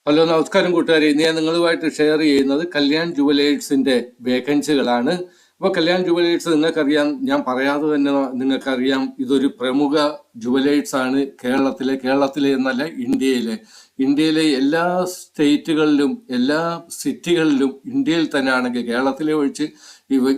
Hello, നമസ്കാരം കൂട്ടുകാരെ. ഇന്ന് ഞാൻ നിങ്ങളുമായിട്ട് ഷെയർ ചെയ്യുന്നത് കല്യാൺ ജുവലേഴ്സിന്റെ വേക്കൻസികളാണ്. അപ്പോൾ കല്യാൺ ജുവലേഴ്സ് നിങ്ങൾക്കറിയാം, ഞാൻ പറയാതെ തന്നെ നിങ്ങൾക്കറിയാം, ഇതൊരു പ്രമുഖ ജുവലേഴ്സ് ആണ്. കേരളത്തിലെ എന്നല്ല, ഇന്ത്യയിലെ എല്ലാ സ്റ്റേറ്റുകളിലും എല്ലാ സിറ്റികളിലും, ഇന്ത്യയിൽ തന്നെ ആണെങ്കിൽ കേരളത്തിലെ ഒഴിച്ച്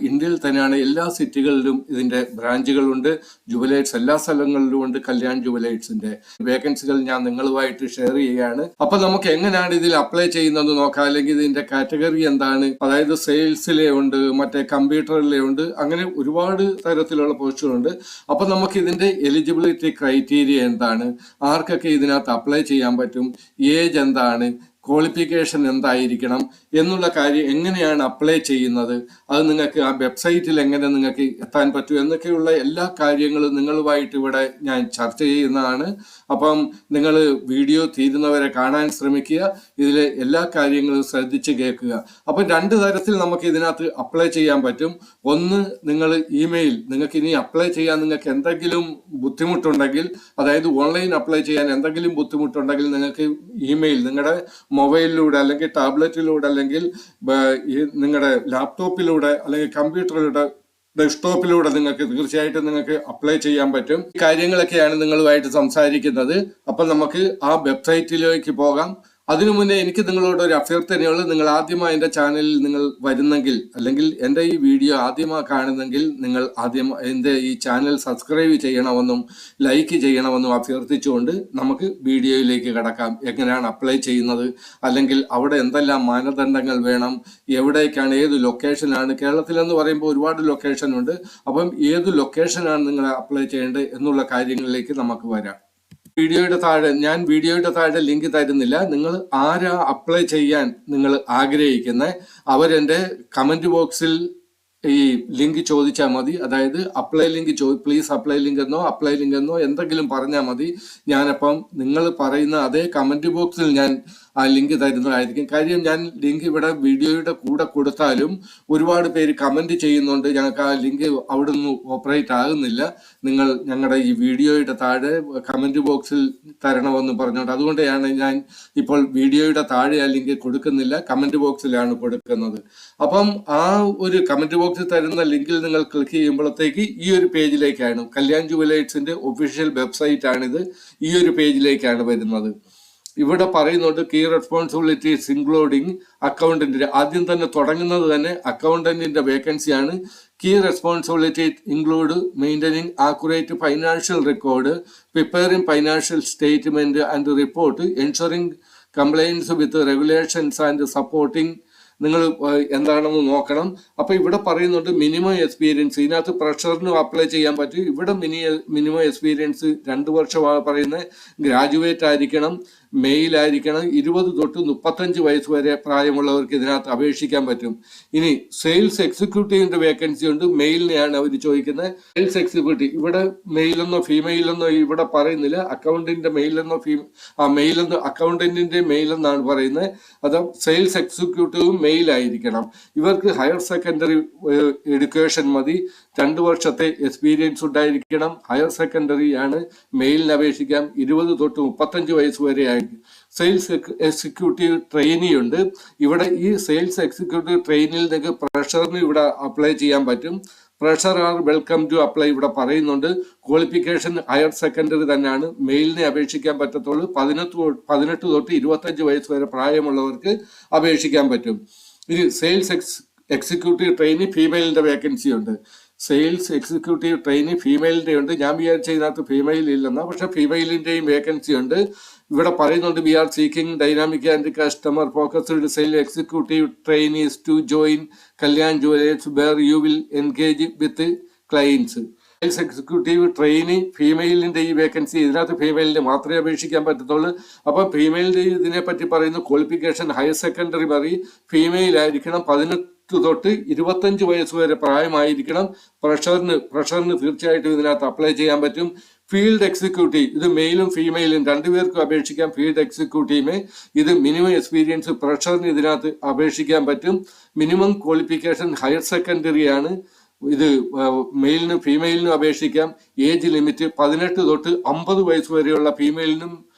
ഇന്ത്യയിൽ തന്നെയാണ് എല്ലാ സിറ്റികളിലും ഇതിന്റെ ബ്രാഞ്ചുകളുണ്ട്. ജുവലേഴ്സ് എല്ലാ സ്ഥലങ്ങളിലും ഉണ്ട്. കല്യാൺ ജുവലേഴ്സിന്റെ വേക്കൻസികൾ ഞാൻ നിങ്ങളുമായിട്ട് ഷെയർ ചെയ്യുകയാണ്. അപ്പൊ നമുക്ക് എങ്ങനെയാണ് ഇതിൽ അപ്ലൈ ചെയ്യുന്നത് നോക്കാം. അല്ലെങ്കിൽ ഇതിന്റെ കാറ്റഗറി എന്താണ്, അതായത് സെയിൽസിലെ ഉണ്ട്, മറ്റേ കമ്പ്യൂട്ടറിലെ ഉണ്ട്, അങ്ങനെ ഒരുപാട് തരത്തിലുള്ള പോസ്റ്റുകളുണ്ട്. അപ്പൊ നമുക്ക് ഇതിന്റെ എലിജിബിലിറ്റി ക്രൈറ്റീരിയ എന്താണ്, ആർക്കൊക്കെ ഇതിനകത്ത് അപ്ലൈ ചെയ്യാൻ പറ്റും, ഏജ് എന്താണ്, ക്വാളിഫിക്കേഷൻ എന്തായിരിക്കണം എന്നുള്ള കാര്യം, എങ്ങനെയാണ് അപ്ലൈ ചെയ്യുന്നത്, അത് നിങ്ങൾക്ക് ആ വെബ്സൈറ്റിൽ എങ്ങനെ നിങ്ങൾക്ക് എത്താൻ പറ്റും എന്നൊക്കെയുള്ള എല്ലാ കാര്യങ്ങളും നിങ്ങളുമായിട്ട് ഇവിടെ ഞാൻ ചർച്ച ചെയ്യുന്നതാണ്. അപ്പം നിങ്ങൾ വീഡിയോ തീരുന്നവരെ കാണാൻ ശ്രമിക്കുക, ഇതിലെ എല്ലാ കാര്യങ്ങളും ശ്രദ്ധിച്ച് കേൾക്കുക. അപ്പം രണ്ട് തരത്തിൽ നമുക്ക് ഇതിനകത്ത് അപ്ലൈ ചെയ്യാൻ പറ്റും. ഒന്ന്, നിങ്ങൾ ഇമെയിൽ, നിങ്ങൾക്ക് ഇനി അപ്ലൈ ചെയ്യാൻ നിങ്ങൾക്ക് എന്തെങ്കിലും ബുദ്ധിമുട്ടുണ്ടെങ്കിൽ, അതായത് ഓൺലൈൻ അപ്ലൈ ചെയ്യാൻ എന്തെങ്കിലും ബുദ്ധിമുട്ടുണ്ടെങ്കിൽ നിങ്ങൾക്ക് ഇമെയിൽ നിങ്ങളുടെ മൊബൈലിലൂടെ അല്ലെങ്കിൽ ടാബ്ലറ്റിലൂടെ അല്ലെങ്കിൽ നിങ്ങളുടെ ലാപ്ടോപ്പിലൂടെ അല്ലെങ്കിൽ കമ്പ്യൂട്ടറിലൂടെ ഡെസ്ക്ടോപ്പിലൂടെ തീർച്ചയായിട്ടും നിങ്ങൾക്ക് അപ്ലൈ ചെയ്യാൻ പറ്റും. ഈ കാര്യങ്ങളൊക്കെയാണ് നിങ്ങളുമായിട്ട് സംസാരിക്കുന്നത്. അപ്പം നമുക്ക് ആ വെബ്സൈറ്റിലേക്ക് പോകാം. അതിനു മുന്നേ എനിക്ക് നിങ്ങളോട് ഒരു അഭ്യർത്ഥനയുള്ളൂ. നിങ്ങൾ ആദ്യമായി എൻ്റെ ചാനലിൽ നിങ്ങൾ വരുന്നെങ്കിൽ, അല്ലെങ്കിൽ എൻ്റെ ഈ വീഡിയോ ആദ്യമായി കാണുന്നെങ്കിൽ, നിങ്ങൾ ആദ്യം എൻ്റെ ഈ ചാനൽ സബ്സ്ക്രൈബ് ചെയ്യണമെന്നും ലൈക്ക് ചെയ്യണമെന്നും അഭ്യർത്ഥിച്ചുകൊണ്ട് നമുക്ക് വീഡിയോയിലേക്ക് കടക്കാം. എങ്ങനെയാണ് അപ്ലൈ ചെയ്യുന്നത്, അല്ലെങ്കിൽ അവിടെ എന്തെല്ലാം മാനദണ്ഡങ്ങൾ വേണം, എവിടേക്കാണ്, ഏത് ലൊക്കേഷനാണ്. കേരളത്തിലെന്ന് പറയുമ്പോൾ ഒരുപാട് ലൊക്കേഷൻ ഉണ്ട്. അപ്പം ഏത് ലൊക്കേഷനാണ് നിങ്ങൾ അപ്ലൈ ചെയ്യേണ്ടത് എന്നുള്ള കാര്യങ്ങളിലേക്ക് നമുക്ക് വരാം. ഞാൻ വീഡിയോയുടെ താഴെ ലിങ്ക് തരുന്നില്ല. നിങ്ങൾ ആരാ അപ്ലൈ ചെയ്യാൻ നിങ്ങൾ ആഗ്രഹിക്കുന്നത്, അവരെൻ്റെ കമന്റ് ബോക്സിൽ ഈ ലിങ്ക് ചോദിച്ചാൽ മതി. അതായത് apply link please apply link എന്നോ എന്തെങ്കിലും പറഞ്ഞാൽ മതി. ഞാനപ്പം നിങ്ങൾ പറയുന്ന അതേ കമന്റ് ബോക്സിൽ ഞാൻ ആ ലിങ്ക് തരുന്നതായിരിക്കും. കാര്യം, ഞാൻ ലിങ്ക് ഇവിടെ വീഡിയോയുടെ കൂടെ കൊടുത്താലും ഒരുപാട് പേര് കമന്റ് ചെയ്യുന്നുണ്ട്, ഞങ്ങൾക്ക് ആ ലിങ്ക് അവിടെ നിന്ന് ഓപ്പറേറ്റ് ആകുന്നില്ല, നിങ്ങൾ ഞങ്ങളുടെ ഈ വീഡിയോയുടെ താഴെ കമന്റ് ബോക്സിൽ തരണമെന്ന് പറഞ്ഞുകൊണ്ട്. അതുകൊണ്ടാണ് ഞാൻ ഇപ്പോൾ വീഡിയോയുടെ താഴെ ആ ലിങ്ക് കൊടുക്കുന്നില്ല, കമന്റ് ബോക്സിലാണ് കൊടുക്കുന്നത്. അപ്പം ആ ഒരു കമന്റ് ബോക്സിൽ തരുന്ന ലിങ്കിൽ നിങ്ങൾ ക്ലിക്ക് ചെയ്യുമ്പോഴത്തേക്ക് ഈ ഒരു പേജിലേക്കാണ്, കല്യാൺ ജുവലേഴ്സിന്റെ ഒഫീഷ്യൽ വെബ്സൈറ്റ് ആണിത്, ഈ ഒരു പേജിലേക്കാണ് വരുന്നത്. ഇവിടെ പറയുന്നുണ്ട് കീ റെസ്പോൺസിബിലിറ്റീസ് ഇൻക്ലൂഡിങ് അക്കൗണ്ടന്റിന്റെ, ആദ്യം തന്നെ തുടങ്ങുന്നത് തന്നെ അക്കൗണ്ടന്റിന്റെ വേക്കൻസിയാണ്. Key responsibility include maintaining accurate financial record, preparing financial statement and report, ensuring compliance with regulations and supporting. നിങ്ങൾ എന്താണെന്ന് നോക്കണം. അപ്പൊ ഇവിടെ പറയുന്നുണ്ട് മിനിമം എക്സ്പീരിയൻസ്, ഇതിനകത്ത് പ്രഷറിനും അപ്ലൈ ചെയ്യാൻ പറ്റും. ഇവിടെ മിനിമം എക്സ്പീരിയൻസ് 2 വർഷമാണ് പറയുന്നത്. ഗ്രാജുവേറ്റ് ആയിരിക്കണം, മെയിൽ ആയിരിക്കണം, 20 തൊട്ട് 35 വയസ്സ് വരെ പ്രായമുള്ളവർക്ക് ഇതിനകത്ത് അപേക്ഷിക്കാൻ പറ്റും. ഇനി സെയിൽസ് എക്സിക്യൂട്ടീവിന്റെ വേക്കൻസി ഉണ്ട്, മെയിലിനെയാണ് അവർ ചോദിക്കുന്നത്. സെയിൽസ് എക്സിക്യൂട്ടീവ്, ഇവിടെ മെയിലെന്നോ ഫീമെയിലെന്നോ ഇവിടെ പറയുന്നില്ല. അക്കൗണ്ടിന്റെ മെയിലെന്നോ അക്കൗണ്ടന്റിന്റെ മെയിലെന്നാണ് പറയുന്നത്. അത് സെയിൽസ് എക്സിക്യൂട്ടീവും മെയിൽ ആയിരിക്കണം. ഇവർക്ക് ഹയർ സെക്കൻഡറി എഡ്യൂക്കേഷൻ മതി, 2 വർഷത്തെ എക്സ്പീരിയൻസ് ഉണ്ടായിരിക്കണം. ഹയർ സെക്കൻഡറി ആണ്, മെയിലിന് അപേക്ഷിക്കാം. 20 തൊട്ട് 35 വയസ്സ് വരെ ആയിരിക്കും. സെയിൽസ് എക്സിക്യൂട്ടീവ് ട്രെയിനി ഉണ്ട്. ഇവിടെ ഈ സെയിൽസ് എക്സിക്യൂട്ടീവ് ട്രെയിനിൽ നിങ്ങൾക്ക് പ്രഷറിന് ഇവിടെ അപ്ലൈ ചെയ്യാൻ പറ്റും. Fresher are welcome to apply ഇവിടെ പറയുന്നുണ്ട്. ക്വാളിഫിക്കേഷൻ ഹയർ സെക്കൻഡറി തന്നെയാണ്, മെയിലിനെ അപേക്ഷിക്കാൻ പറ്റത്തുള്ളൂ. 18 തൊട്ട് 25 വയസ്സ് വരെ പ്രായമുള്ളവർക്ക് അപേക്ഷിക്കാൻ പറ്റും. ഇനി സെയിൽസ് എക്സിക്യൂട്ടീവ് ട്രെയിനി ഫീമെയിലിന്റെ വേക്കൻസി ഉണ്ട്. സെയിൽസ് എക്സിക്യൂട്ടീവ് ട്രെയിനി ഫീമെയിലിന്റെ ഉണ്ട്. ഞാൻ വിചാരിച്ച ഇതിനകത്ത് ഫീമെയിൽ ഇല്ലെന്നാ, പക്ഷെ ഫീമെയിലിന്റെയും വേക്കൻസി ഉണ്ട്. ഇവിടെ പറയുന്നുണ്ട് we are seeking dynamic and customer focused sale executive trainees to join Kalyan jewellers where you will engage with clients. Sales executive trainee ഫീമെയിലിന്റെ ഈ വേക്കൻസി, ഇതിനകത്ത് ഫീമെയിലിന് മാത്രമേ അപേക്ഷിക്കാൻ പറ്റത്തുള്ളൂ. അപ്പം ഫീമെയിലിന്റെ ഇതിനെപ്പറ്റി പറയുന്ന ക്വാളിഫിക്കേഷൻ ഹയർ സെക്കൻഡറി മതി, ഫീമെയിൽ ആയിരിക്കണം, 18 തൊട്ട് 25 വയസ്സ് വരെ പ്രായമായിരിക്കണം. പ്രഷറിന് തീർച്ചയായിട്ടും ഇതിനകത്ത് അപ്ലൈ ചെയ്യാൻ പറ്റും. ഫീൽഡ് എക്സിക്യൂട്ടീവ്, ഇത് മെയിലും ഫീമെയിലും 2 പേർക്കും അപേക്ഷിക്കാം. ഫീൽഡ് എക്സിക്യൂട്ടീവ്, ഇത് മിനിമം എക്സ്പീരിയൻസ്, പ്രഷറിന് ഇതിനകത്ത് അപേക്ഷിക്കാൻ പറ്റും. മിനിമം ക്വാളിഫിക്കേഷൻ ഹയർ സെക്കൻഡറി ആണ്. ഇത് മെയിലിനും ഫീമെയിലിനും അപേക്ഷിക്കാം. ഏജ് ലിമിറ്റ് 18 തൊട്ട് 50 വയസ്സ് വരെയുള്ള ഫീമെയിലിനും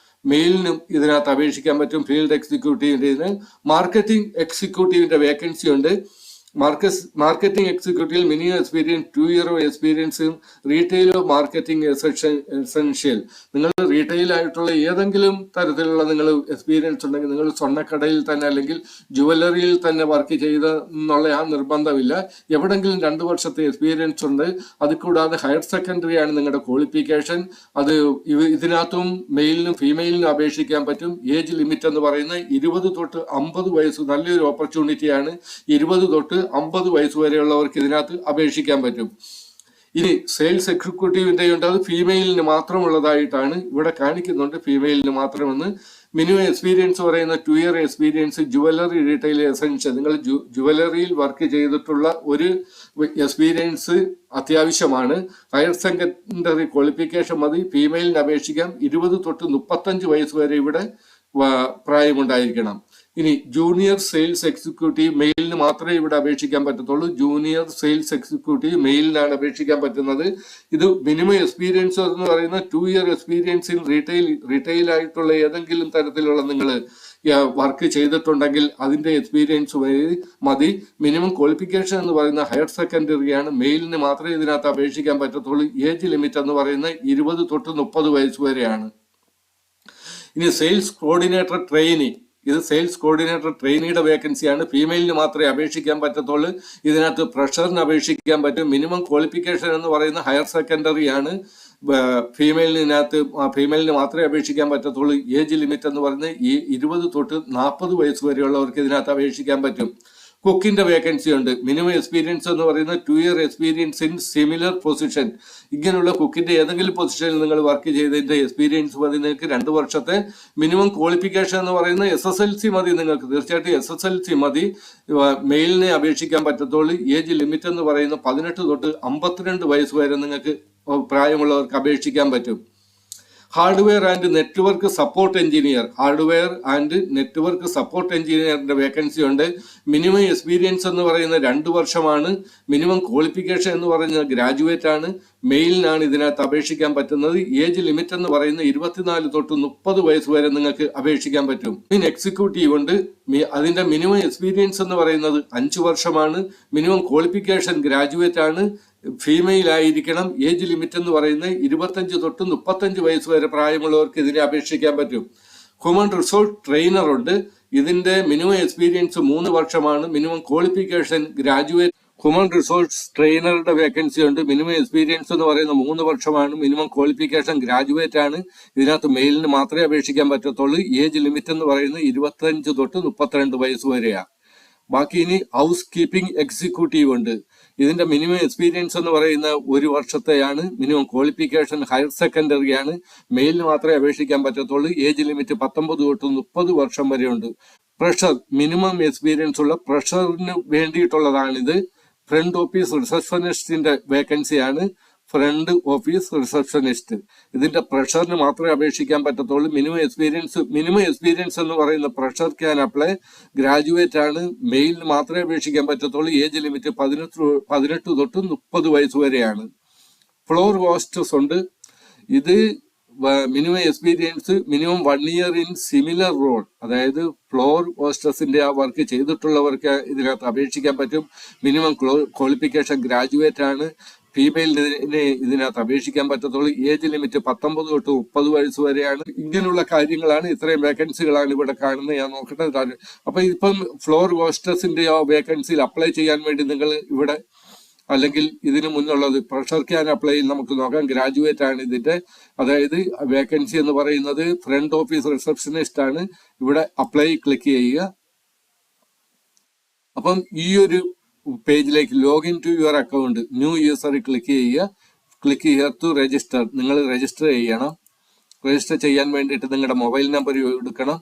മെയിലിനും ഇതിനകത്ത് അപേക്ഷിക്കാൻ പറ്റും. ഫീൽഡ് എക്സിക്യൂട്ടീവിൻ്റെ മാർക്കറ്റിംഗ് എക്സിക്യൂട്ടീവിൻ്റെ വേക്കൻസി ഉണ്ട്. Marketing executive minimum experience 2 year എക്സ്പീരിയൻസും റീറ്റെയിലോ മാർക്കറ്റിംഗ് എസെൻഷ്യൽ. നിങ്ങൾ റീറ്റെയിൽ ആയിട്ടുള്ള ഏതെങ്കിലും തരത്തിലുള്ള നിങ്ങൾ എക്സ്പീരിയൻസ് ഉണ്ടെങ്കിൽ നിങ്ങൾ സ്വർണ്ണക്കടയിൽ തന്നെ അല്ലെങ്കിൽ ജുവലറിയിൽ തന്നെ വർക്ക് ചെയ്ത എന്നുള്ള ആ നിർബന്ധമില്ല. എവിടെങ്കിലും 2 വർഷത്തെ എക്സ്പീരിയൻസ് ഉണ്ട്. അത് കൂടാതെ ഹയർ സെക്കൻഡറി ആണ് നിങ്ങളുടെ ക്വാളിഫിക്കേഷൻ. അത് ഇതിനകത്തും മെയിലിനും ഫീമെയിലിനും അപേക്ഷിക്കാൻ പറ്റും. ഏജ് ലിമിറ്റ് എന്ന് പറയുന്നത് 20 തൊട്ട് 50 വയസ്സ് നല്ലൊരു ഓപ്പർച്യൂണിറ്റിയാണ്. 20 തൊട്ട് 50 വയസ്സ് വരെയുള്ളവർക്ക് ഇതിനകത്ത് അപേക്ഷിക്കാൻ പറ്റും. ഇനി സെയിൽസ് എക്സിക്യൂട്ടീവിൻ്റെ ഉണ്ട്, അത് ഫീമെയിലിന് മാത്രമുള്ളതായിട്ടാണ് ഇവിടെ കാണിക്കുന്നുണ്ട്, ഫീമെയിലിന് മാത്രമെന്ന്. മിനിമം എക്സ്പീരിയൻസ് പറയുന്ന 2 year experience jewellery retail essential. നിങ്ങൾ ജുവലറിയിൽ വർക്ക് ചെയ്തിട്ടുള്ള ഒരു എക്സ്പീരിയൻസ് അത്യാവശ്യമാണ്. ഹയർ സെക്കൻഡറി ക്വാളിഫിക്കേഷൻ മതി. ഫീമെയിലിന് അപേക്ഷിക്കാം. 20 തൊട്ട് 35 വയസ്സ് വരെ ഇവിടെ പ്രായമുണ്ടായിരിക്കണം. ഇനി ജൂനിയർ സെയിൽസ് എക്സിക്യൂട്ടീവ് മെയിലിന് മാത്രമേ ഇവിടെ അപേക്ഷിക്കാൻ പറ്റത്തുള്ളൂ. ജൂനിയർ സെയിൽസ് എക്സിക്യൂട്ടീവ് മെയിലിനാണ് അപേക്ഷിക്കാൻ പറ്റുന്നത്. ഇത് മിനിമം എക്സ്പീരിയൻസ് എന്ന് പറയുന്നത് 2 year എക്സ്പീരിയൻസ് ഇൻ റീറ്റെയിൽ ആയിട്ടുള്ള ഏതെങ്കിലും തരത്തിലുള്ള നിങ്ങൾ വർക്ക് ചെയ്തിട്ടുണ്ടെങ്കിൽ അതിന്റെ എക്സ്പീരിയൻസ് മതി. മിനിമം ക്വാളിഫിക്കേഷൻ എന്ന് പറയുന്ന ഹയർ സെക്കൻഡറിയാണ്. മെയിലിന് മാത്രമേ ഇതിനകത്ത് അപേക്ഷിക്കാൻ പറ്റത്തുള്ളൂ. ഏജ് ലിമിറ്റ് എന്ന് പറയുന്നത് 20 തൊട്ട് 30 വയസ്സ് വരെയാണ്. ഇനി സെയിൽസ് കോർഡിനേറ്റർ ട്രെയിനി, ഇത് സെയിൽസ് കോർഡിനേറ്റർ ട്രെയിനിയുടെ വേക്കൻസിയാണ്. ഫീമെയിലിന് മാത്രമേ അപേക്ഷിക്കാൻ പറ്റത്തുള്ളൂ. ഇതിനകത്ത് ഫ്രഷറിന് അപേക്ഷിക്കാൻ പറ്റും. മിനിമം ക്വാളിഫിക്കേഷൻ എന്ന് പറയുന്ന ഹയർ സെക്കൻഡറി ആണ്. ഫീമെയിലിന് മാത്രമേ അപേക്ഷിക്കാൻ പറ്റത്തുള്ളൂ. ഏജ് ലിമിറ്റ് എന്ന് പറയുന്നത് 20 തൊട്ട് 40 വയസ്സ് വരെയുള്ളവർക്ക് ഇതിനകത്ത് അപേക്ഷിക്കാൻ പറ്റും. കുക്കിന്റെ വേക്കൻസി ഉണ്ട്. മിനിമം എക്സ്പീരിയൻസ് എന്ന് പറയുന്നത് 2 year experience in similar position. ഇങ്ങനെയുള്ള കുക്കിന്റെ ഏതെങ്കിലും പൊസിഷനിൽ നിങ്ങൾ വർക്ക് ചെയ്തതിന്റെ എക്സ്പീരിയൻസ് മതി നിങ്ങൾക്ക്. 2 വർഷത്തെ മിനിമം ക്വാളിഫിക്കേഷൻ എന്ന് പറയുന്നത് SSLC മതി നിങ്ങൾക്ക്. തീർച്ചയായിട്ടും SSLC മതി. മെയിലിനെ അപേക്ഷിക്കാൻ പറ്റത്തുള്ളൂ. ഏജ് ലിമിറ്റ് എന്ന് പറയുന്നത് 18 തൊട്ട് 52 വയസ്സ് വരെ നിങ്ങൾക്ക് പ്രായമുള്ളവർക്ക് അപേക്ഷിക്കാൻ പറ്റും. Hardware and network support engineer, hardware and network support എഞ്ചിനീയറിന്റെ വേക്കൻസി ഉണ്ട്. മിനിമം എക്സ്പീരിയൻസ് എന്ന് പറയുന്നത് 2 വർഷമാണ്. മിനിമം ക്വാളിഫിക്കേഷൻ എന്ന് പറയുന്നത് ഗ്രാജുവേറ്റ് ആണ്. മെയിലിനാണ് ഇതിനകത്ത് അപേക്ഷിക്കാൻ പറ്റുന്നത്. ഏജ് ലിമിറ്റ് എന്ന് പറയുന്നത് 24 തൊട്ട് 30 വയസ്സ് വരെ നിങ്ങൾക്ക് അപേക്ഷിക്കാൻ പറ്റും. പിന്നെ എക്സിക്യൂട്ടീവ് ഉണ്ട്. അതിന്റെ മിനിമം എക്സ്പീരിയൻസ് എന്ന് പറയുന്നത് 5 വർഷമാണ്. മിനിമം ക്വാളിഫിക്കേഷൻ ഗ്രാജുവേറ്റ് ആണ്. ഫീമെയിൽ ആയിരിക്കണം. ഏജ് ലിമിറ്റ് എന്ന് പറയുന്നത് 25 തൊട്ട് 35 വയസ്സ് വരെ പ്രായമുള്ളവർക്ക് ഇതിനെ അപേക്ഷിക്കാൻ പറ്റും. ഹ്യൂമൻ റിസോഴ്സ് ട്രെയിനർ ഉണ്ട്. ഇതിന്റെ മിനിമം എക്സ്പീരിയൻസ് 3 വർഷമാണ്. Minimum qualification graduate. Human resource ട്രെയിനറുടെ വേക്കൻസി ഉണ്ട്. മിനിമം എക്സ്പീരിയൻസ് എന്ന് പറയുന്നത് 3 വർഷമാണ്. മിനിമം ക്വാളിഫിക്കേഷൻ ഗ്രാജുവേറ്റ് ആണ്. ഇതിനകത്ത് മെയിലിന് മാത്രമേ അപേക്ഷിക്കാൻ പറ്റത്തുള്ളൂ. ഏജ് ലിമിറ്റ് എന്ന് പറയുന്നത് 25 തൊട്ട് 32 വയസ്സ് വരെയാണ്. ബാക്കി ഇനി ഹൗസ് കീപ്പിംഗ് എക്സിക്യൂട്ടീവ് ഉണ്ട്. ഇതിന്റെ മിനിമം എക്സ്പീരിയൻസ് എന്ന് പറയുന്ന 1 വർഷത്തെയാണ്. മിനിമം ക്വാളിഫിക്കേഷൻ ഹയർ സെക്കൻഡറി ആണ്. മെയിലിന് മാത്രമേ അപേക്ഷിക്കാൻ പറ്റത്തുള്ളൂ. ഏജ് ലിമിറ്റ് 19 തൊട്ട് 30 വർഷം വരെ ഉണ്ട്. പ്രഷർ, മിനിമം എക്സ്പീരിയൻസ് ഉള്ള പ്രഷറിന് വേണ്ടിയിട്ടുള്ളതാണിത്. ഫ്രണ്ട് ഓഫീസ് റിസപ്ഷനിസ്റ്റിന്റെ വേക്കൻസിയാണ്. Front office receptionist. ഇതിന്റെ പ്രഷറിന് മാത്രമേ അപേക്ഷിക്കാൻ പറ്റത്തുള്ളൂ. മിനിമം എക്സ്പീരിയൻസ് എന്ന് പറയുന്ന പ്രഷർ ക്യാൻ അപ്ലൈ. ഗ്രാജുവേറ്റ് ആണ്. മെയിലിന് മാത്രമേ അപേക്ഷിക്കാൻ പറ്റത്തുള്ളൂ. ഏജ് ലിമിറ്റ് 18 തൊട്ട് 30 വയസ്സ് വരെയാണ്. ഫ്ലോർ ഹോസ്റ്റസ് ഉണ്ട്. ഇത് minimum experience minimum 1 year in similar role, അതായത് ഫ്ലോർ ഹോസ്റ്റസിന്റെ ആ വർക്ക് ചെയ്തിട്ടുള്ളവർക്ക് ഇതിനകത്ത് അപേക്ഷിക്കാൻ പറ്റും. മിനിമം ക്വാളിഫിക്കേഷൻ ഗ്രാജുവേറ്റ് ആണ്. ഫീമെയിലിന് ഇതിനകത്ത് അപേക്ഷിക്കാൻ പറ്റത്തുള്ളൂ. ഏജ് ലിമിറ്റ് 19 തൊട്ട് 30 വയസ്സ് വരെയാണ്. ഇങ്ങനെയുള്ള കാര്യങ്ങളാണ്, ഇത്രയും വേക്കൻസികളാണ് ഇവിടെ കാണുന്നത്. ഞാൻ നോക്കട്ടെ. അപ്പൊ ഇപ്പം ഫ്ലോർ ഹോസ്റ്റസിന്റെ ആ വേക്കൻസിയിൽ അപ്ലൈ ചെയ്യാൻ വേണ്ടി നിങ്ങൾ ഇവിടെ, അല്ലെങ്കിൽ ഇതിനു മുന്നുള്ളത് പ്രഷർ ക്യാൻ അപ്ലൈ നമുക്ക് നോക്കാം. ഗ്രാജുവേറ്റ് ആണ് ഇതിന്റെ, അതായത് വേക്കൻസി എന്ന് പറയുന്നത് ഫ്രണ്ട് ഓഫീസ് റിസപ്ഷനിസ്റ്റ് ആണ്. ഇവിടെ അപ്ലൈ ക്ലിക്ക് ചെയ്യുക. അപ്പം ഈ ഒരു പേജിലേക്ക് login to your account, new യൂസറിൽ ക്ലിക്ക് ചെയ്യുക. Click here to register. നിങ്ങൾ രജിസ്റ്റർ ചെയ്യണം. രജിസ്റ്റർ ചെയ്യാൻ വേണ്ടിയിട്ട് നിങ്ങളുടെ മൊബൈൽ നമ്പർ എടുക്കണം.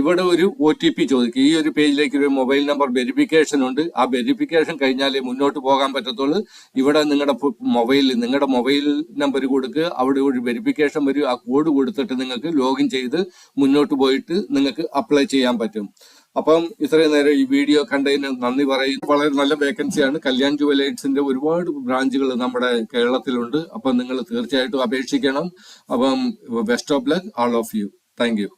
ഇവിടെ ഒരു OTP ചോദിക്കും. ഈ ഒരു പേജിലേക്ക് ഒരു മൊബൈൽ നമ്പർ വെരിഫിക്കേഷൻ ഉണ്ട്. ആ വെരിഫിക്കേഷൻ കഴിഞ്ഞാലേ മുന്നോട്ട് പോകാൻ പറ്റത്തുള്ളൂ. ഇവിടെ നിങ്ങളുടെ മൊബൈൽ നമ്പർ കൊടുക്കുക, അവിടെ ഒരു വെരിഫിക്കേഷൻ വരും. ആ കോഡ് കൊടുത്തിട്ട് നിങ്ങൾക്ക് ലോഗിൻ ചെയ്ത് മുന്നോട്ട് പോയിട്ട് നിങ്ങൾക്ക് അപ്ലൈ ചെയ്യാൻ പറ്റും. അപ്പം ഇത്രയും നേരം ഈ വീഡിയോ കണ്ടതിന് നന്ദി പറയുന്നു. വളരെ നല്ല വേക്കൻസിയാണ്. കല്യാൺ ജുവലേഴ്സിന്റെ ഒരുപാട് ബ്രാഞ്ചുകൾ നമ്മുടെ കേരളത്തിലുണ്ട്. അപ്പം നിങ്ങൾ തീർച്ചയായിട്ടും അപേക്ഷിക്കണം. അപ്പം best of luck all of you. Thank U.